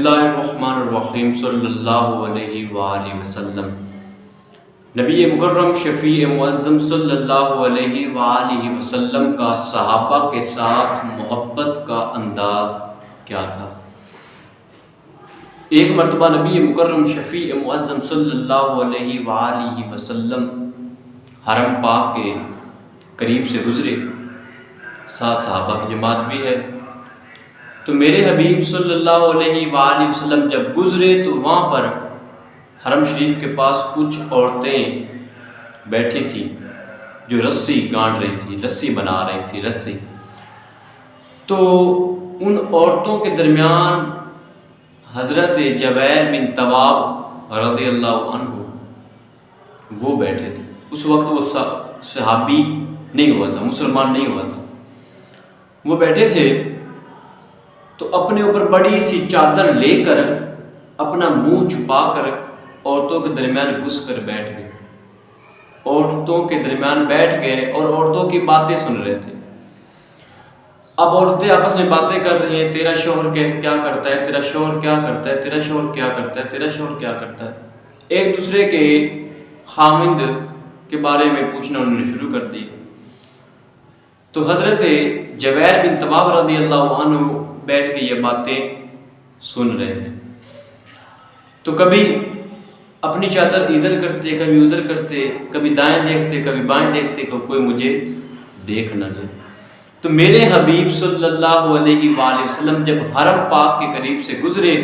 اللہ الرحمن الرحیم صلی اللہ علیہ وآلہ وسلم۔ نبی مکرم شفیع معظم صلی اللہ علیہ وآلہ وسلم کا صحابہ کے ساتھ محبت کا انداز کیا تھا؟ ایک مرتبہ نبی مکرم شفیع معظم صلی اللہ علیہ وآلہ وسلم حرم پاک کے قریب سے گزرے، ساتھ صحابہ کی جماعت بھی ہے، تو میرے حبیب صلی اللہ علیہ وآلہ وسلم جب گزرے تو وہاں پر حرم شریف کے پاس کچھ عورتیں بیٹھی تھیں جو رسی گانٹ رہی تھی، رسی بنا رہی تھی رسی۔ تو ان عورتوں کے درمیان حضرت جبیر بن طواب رضی اللہ عنہ وہ بیٹھے تھے۔ اس وقت وہ صحابی نہیں ہوا تھا، مسلمان نہیں ہوا تھا، وہ بیٹھے تھے۔ تو اپنے اوپر بڑی سی چادر لے کر اپنا منہ چھپا کر عورتوں کے درمیان گھس کر بیٹھ گئے، عورتوں کے درمیان بیٹھ گئے اور عورتوں کی باتیں سن رہے تھے۔ اب عورتیں آپس میں باتیں کر رہی ہیں، تیرا شوہر کیا کرتا ہے، تیرا شوہر کیا کرتا ہے، تیرا شوہر کیا کرتا ہے، تیرا شوہر کیا کرتا ہے، ایک دوسرے کے خاوند کے بارے میں پوچھنا انہوں نے شروع کر دی۔ تو حضرت جبیر بن طواب رضی اللہ عنہ بیٹھ کے یہ باتیں سن رہے ہیں، تو کبھی اپنی چادر ادھر کرتے، کبھی ادھر کرتے، کبھی دائیں دیکھتے، کبھی بائیں دیکھتے کہ کوئی مجھے دیکھ نہ لے۔ تو میرے حبیب صلی اللہ علیہ وآلہ وسلم جب حرم پاک کے قریب سے گزرے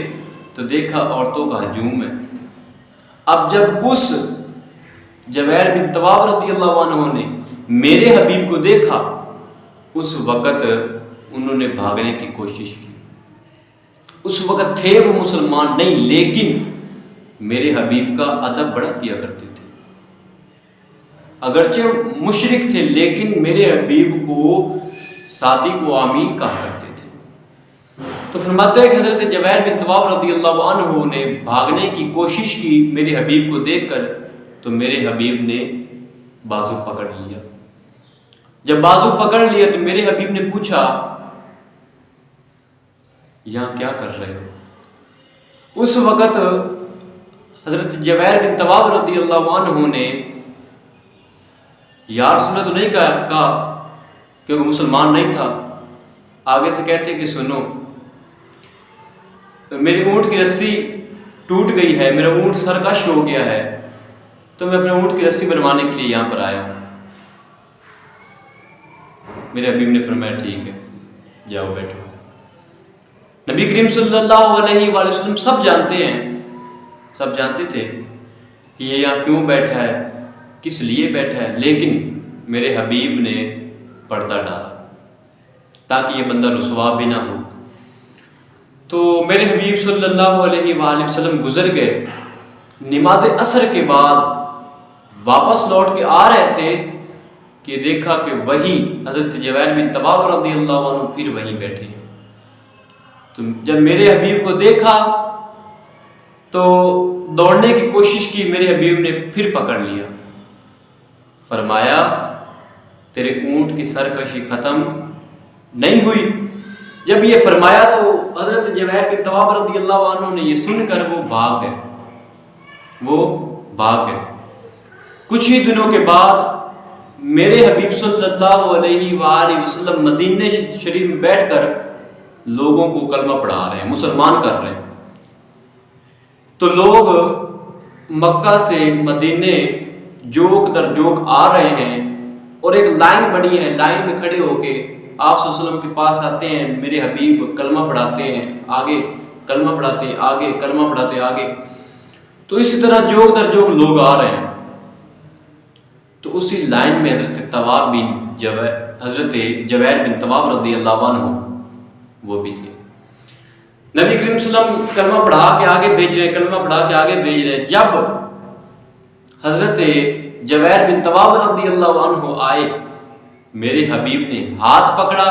تو دیکھا عورتوں کا ہجوم ہے۔ اب جب اس جبیر بن طواب رضی اللہ عنہ نے میرے حبیب کو دیکھا، اس وقت انہوں نے بھاگنے کی کوشش کی۔ اس وقت تھے وہ مسلمان نہیں، لیکن میرے حبیب کا ادب بڑا کیا کرتے تھے۔ اگرچہ مشرک تھے لیکن میرے حبیب کو صادق و امین کہا کرتے تھے۔ تو فرماتے ہیں کہ حضرت جبیر بن طواب رضی اللہ عنہ نے بھاگنے کی کوشش کی میرے حبیب کو دیکھ کر، تو میرے حبیب نے بازو پکڑ لیا۔ جب بازو پکڑ لیا تو میرے حبیب نے پوچھا، یہاں کیا کر رہے ہو؟ اس وقت حضرت جبیر بن طواب رضی اللہ عنہ نے یا رسول اللہ تو نہیں کہا کیونکہ مسلمان نہیں تھا، آگے سے کہتے کہ سنو، میری اونٹ کی رسی ٹوٹ گئی ہے، میرا اونٹ سرکش ہو گیا ہے، تو میں اپنے اونٹ کی رسی بنوانے کے لیے یہاں پر آیا ہوں۔ میرے حبیب نے فرمایا ٹھیک ہے، جاؤ بیٹھو۔ نبی کریم صلی اللہ علیہ وآلہ وسلم سب جانتے ہیں، سب جانتے تھے کہ یہ یہاں کیوں بیٹھا ہے، کس لیے بیٹھا ہے، لیکن میرے حبیب نے پردہ ڈالا تاکہ یہ بندہ رسوا بھی نہ ہو۔ تو میرے حبیب صلی اللہ علیہ وآلہ وسلم گزر گئے۔ نماز عصر کے بعد واپس لوٹ کے آ رہے تھے کہ دیکھا کہ وہی حضرت جبیر بن طواب رضی اللہ عنہ پھر وہیں بیٹھے ہیں۔ تو جب میرے حبیب کو دیکھا تو دوڑنے کی کوشش کی، میرے حبیب نے پھر پکڑ لیا، فرمایا تیرے اونٹ کی سرکشی ختم نہیں ہوئی۔ جب یہ فرمایا تو حضرت جبیر بن طواب رضی اللہ عنہ نے یہ سن کر وہ بھاگ گئے۔ کچھ ہی دنوں کے بعد میرے حبیب صلی اللہ علیہ وآلہ وسلم مدینہ شریف میں بیٹھ کر لوگوں کو کلمہ پڑھا رہے ہیں، مسلمان کر رہے ہیں۔ تو لوگ مکہ سے مدینہ جوک در جوک آ رہے ہیں اور ایک لائن بنی ہے، لائن میں کھڑے ہو کے آپ صلی اللہ علیہ وسلم کے پاس آتے ہیں، میرے حبیب کلمہ پڑھاتے ہیں، آگے کلمہ پڑھاتے ہیں، آگے کلمہ پڑھاتے ہیں، آگے۔ تو اسی طرح جوک در جوک لوگ آ رہے ہیں۔ تو اسی لائن میں حضرت جبیر بن طواب رضی اللہ عنہ وہ بھی تھے۔ نبی کریم صلی اللہ علیہ وسلم کلمہ پڑھا کے آگے بھیج رہے ہیں، کلمہ پڑھا کے آگے بھیج رہے ہیں۔ جب حضرت جبیر بن طواب رضی اللہ عنہ آئے، میرے حبیب نے ہاتھ پکڑا۔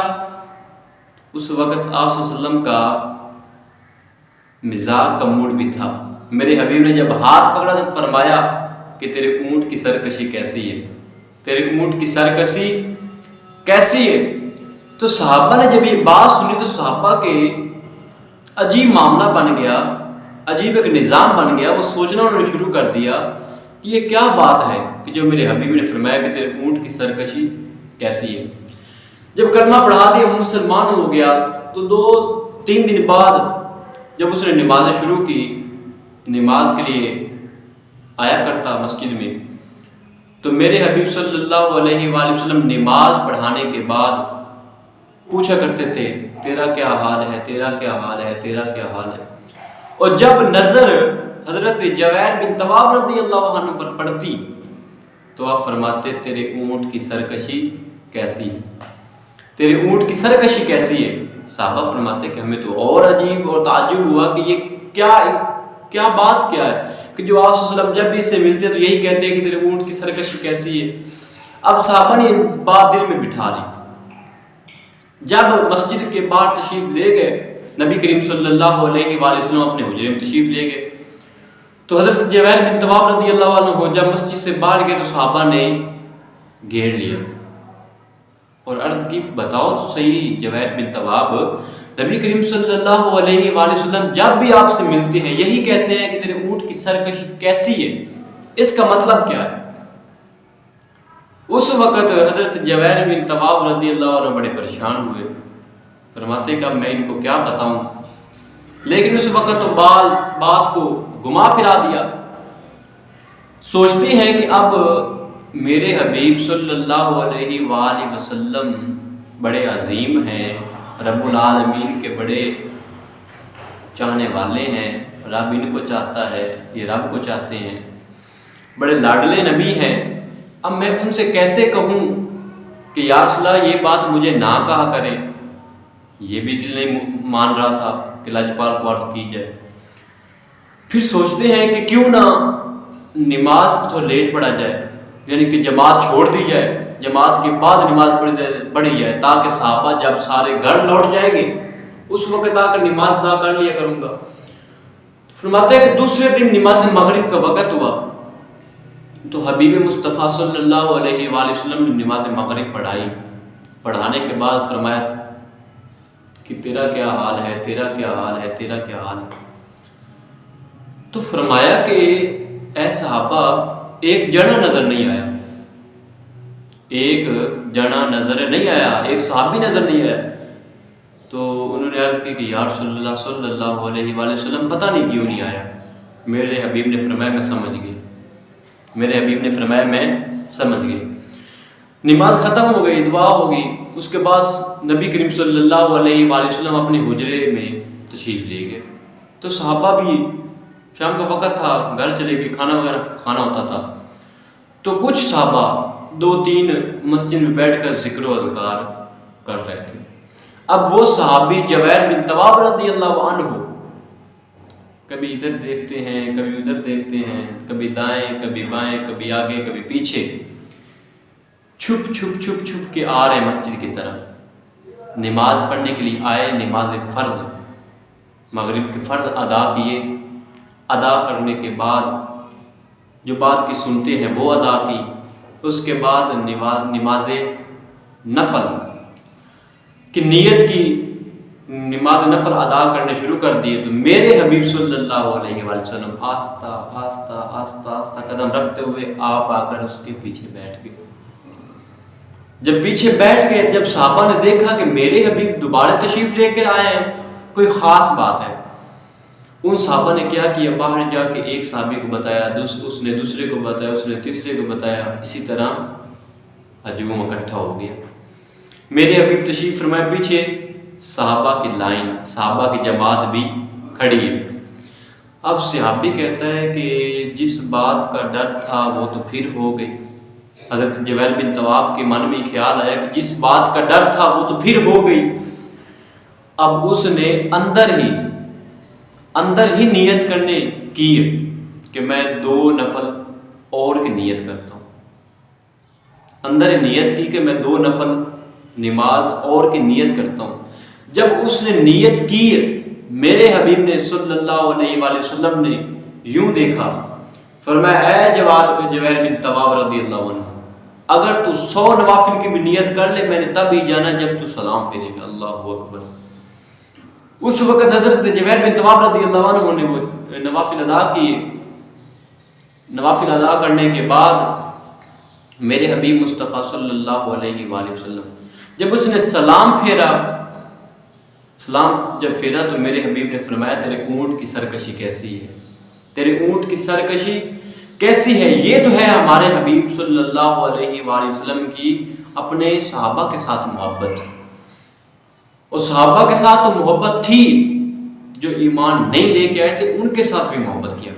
اس وقت آپ صلی اللہ علیہ وسلم کا مزاج کا موڈ بھی تھا۔ میرے حبیب نے جب ہاتھ پکڑا تو فرمایا کہ تیرے اونٹ کی سرکشی کیسی ہے، تیرے اونٹ کی سرکشی کیسی ہے۔ تو صحابہ نے جب یہ بات سنی تو صحابہ کے عجیب معاملہ بن گیا، عجیب ایک نظام بن گیا۔ وہ سوچنا انہوں نے شروع کر دیا کہ یہ کیا بات ہے کہ جو میرے حبیب نے فرمایا کہ تیرے اونٹ کی سرکشی کیسی ہے۔ جب کلمہ پڑھا دیا، وہ مسلمان ہو گیا، تو 2-3 دن بعد جب اس نے نمازیں شروع کی، نماز کے لیے آیا کرتا مسجد میں، تو میرے حبیب صلی اللہ علیہ وآلہ وسلم نماز پڑھانے کے بعد پوچھا کرتے تھے تیرا کیا حال ہے، تیرا کیا حال ہے، تیرا کیا حال ہے۔ اور جب نظر حضرت جبیر بن طواب رضی اللہ عنہ پر پڑتی تو آپ فرماتے تیرے اونٹ کی سرکشی کیسی ہے، تیرے اونٹ کی سرکشی کیسی ہے۔ صحابہ فرماتے کہ ہمیں تو اور عجیب اور تعجب ہوا کہ یہ کیا بات کیا ہے کہ جو آپ صلی اللہ علیہ وسلم جب بھی اس سے ملتے تو یہی کہتے ہیں کہ تیرے اونٹ کی سرکشی کیسی ہے۔ اب صحابہ نے یہ بات دل میں بٹھا لی۔ جب مسجد کے باہر تشریف لے گئے، نبی کریم صلی اللہ علیہ وآلہ وسلم اپنے حجرے میں تشریف لے گئے، تو حضرت جبیر بن طواب رضی اللہ عنہ جب مسجد سے باہر گئے تو صحابہ نے گھیر لیا اور عرض کی بتاؤ تو صحیح جبیر بن طواب، نبی کریم صلی اللہ علیہ وآلہ وسلم جب بھی آپ سے ملتے ہیں یہی کہتے ہیں کہ تیرے اونٹ کی سرکشی کیسی ہے، اس کا مطلب کیا ہے؟ اس وقت حضرت جبیر بن طواب رضی اللہ عنہ بڑے پریشان ہوئے، فرماتے کہ اب میں ان کو کیا بتاؤں، لیکن اس وقت تو بات کو گما پھرا دیا۔ سوچتے ہیں کہ اب میرے حبیب صلی اللہ علیہ وآلہ وسلم بڑے عظیم ہیں، رب العالمین کے بڑے چاہنے والے ہیں، رب ان کو چاہتا ہے، یہ رب کو چاہتے ہیں، بڑے لاڈلے نبی ہیں۔ اب میں ان سے کیسے کہوں کہ یا رسول اللہ یہ بات مجھے نہ کہا کریں، یہ بھی دل نہیں مان رہا تھا کہ لاجپال کو عرض کی جائے۔ پھر سوچتے ہیں کہ کیوں نہ نماز تو لیٹ پڑھا جائے، یعنی کہ جماعت چھوڑ دی جائے، جماعت کے بعد نماز پڑھی جائے تاکہ صحابہ جب سارے گھر لوٹ جائیں گے اس وقت آ کر نماز ادا کر لیا کروں گا۔ فرماتے ہیں کہ دوسرے دن نماز مغرب کا وقت ہوا تو حبیب مصطفیٰ صلی اللہ علیہ وآلہ وسلم نے نماز مغرب پڑھائی۔ پڑھانے کے بعد فرمایا کہ تیرا کیا حال ہے، تیرا کیا حال ہے، تیرا کیا حال ہے۔ تو فرمایا کہ اے صحابہ ایک جنا نظر نہیں آیا، ایک جنا نظر نہیں آیا، ایک صحابی نظر نہیں آیا۔ تو انہوں نے عرض کی کہ یا رسول اللہ صلی اللہ علیہ وآلہ وسلم پتہ نہیں کیوں نہیں آیا۔ میرے حبیب نے فرمایا میں سمجھ گئی، میرے حبیب نے فرمایا میں سمجھ گئی۔ نماز ختم ہو گئی، دعا ہو گئی، اس کے بعد نبی کریم صلی اللہ علیہ وآلہ وسلم اپنے حجرے میں تشریف لے گئے۔ تو صحابہ بھی شام کا وقت تھا، گھر چلے گئے، کھانا وغیرہ کھانا ہوتا تھا، تو کچھ صحابہ 2-3 مسجد میں بیٹھ کر ذکر و اذکار کر رہے تھے۔ اب وہ صحابی جبیر بن طواب رضی اللہ عنہ کبھی ادھر دیکھتے ہیں، کبھی ادھر دیکھتے ہیں، کبھی دائیں کبھی بائیں، کبھی آگے کبھی پیچھے، چھپ چھپ چھپ چھپ کے آ رہے مسجد کی طرف۔ نماز پڑھنے کے لیے آئے، نماز فرض مغرب کے فرض ادا کیے، ادا کرنے کے بعد جو بات کی سنتے ہیں وہ ادا کی، اس کے بعد نماز نفل کی نیت کی، نماز نفل ادا کرنے شروع کر دیے۔ تو میرے حبیب صلی اللہ علیہ وآلہ وسلم آہستہ آہستہ آہستہ آہستہ قدم رکھتے ہوئے آپ آ کر اس کے پیچھے بیٹھ گئے۔ جب پیچھے بیٹھ گئے، جب صحابہ نے دیکھا کہ میرے حبیب دوبارہ تشریف لے کر آئے ہیں، کوئی خاص بات ہے، ان صحابہ نے کیا کیا، باہر جا کے ایک صحابی کو بتایا، اس نے دوسرے کو بتایا، اس نے تیسرے کو بتایا، اسی طرح ہجوم اکٹھا ہو گیا۔ میرے حبیب تشریف فرمائے، پیچھے صحابہ کی لائن، صحابہ کی جماعت بھی کھڑی ہے۔ اب صحابی کہتا ہے کہ جس بات کا ڈر تھا وہ تو پھر ہو گئی۔ حضرت جبیر بن طواب کے من میں خیال آیا کہ جس بات کا ڈر تھا وہ تو پھر ہو گئی۔ اب اس نے اندر ہی نیت کرنے کی کہ میں 2 نفل اور کی نیت کرتا ہوں، اندر نیت کی کہ میں 2 نفل نماز اور کی نیت کرتا ہوں۔ جب اس نے نیت کی، میرے حبیب نے صلی اللہ علیہ وآلہ وسلم نے یوں دیکھا، فرمایا اے جبیر بن طواب رضی اللہ عنہ، اگر تو 100 نوافل کی بھی نیت کر لے میں نے تب ہی جانا جب تو سلام پھیرے گا۔ اللہ اکبر۔ اس وقت حضرت جبیر بن طواب رضی اللہ عنہ نے وہ نوافل ادا کیے. نوافل ادا کرنے کے بعد میرے حبیب مصطفیٰ صلی اللہ علیہ وآلہ وسلم جب اس نے سلام پھیرا تو میرے حبیب نے فرمایا تیرے اونٹ کی سرکشی کیسی ہے, تیرے اونٹ کی سرکشی کیسی ہے. یہ تو ہے ہمارے حبیب صلی اللہ علیہ وآلہ وسلم کی اپنے صحابہ کے ساتھ محبت. اور صحابہ کے ساتھ تو محبت تھی, جو ایمان نہیں لے کے آئے تھے ان کے ساتھ بھی محبت کیا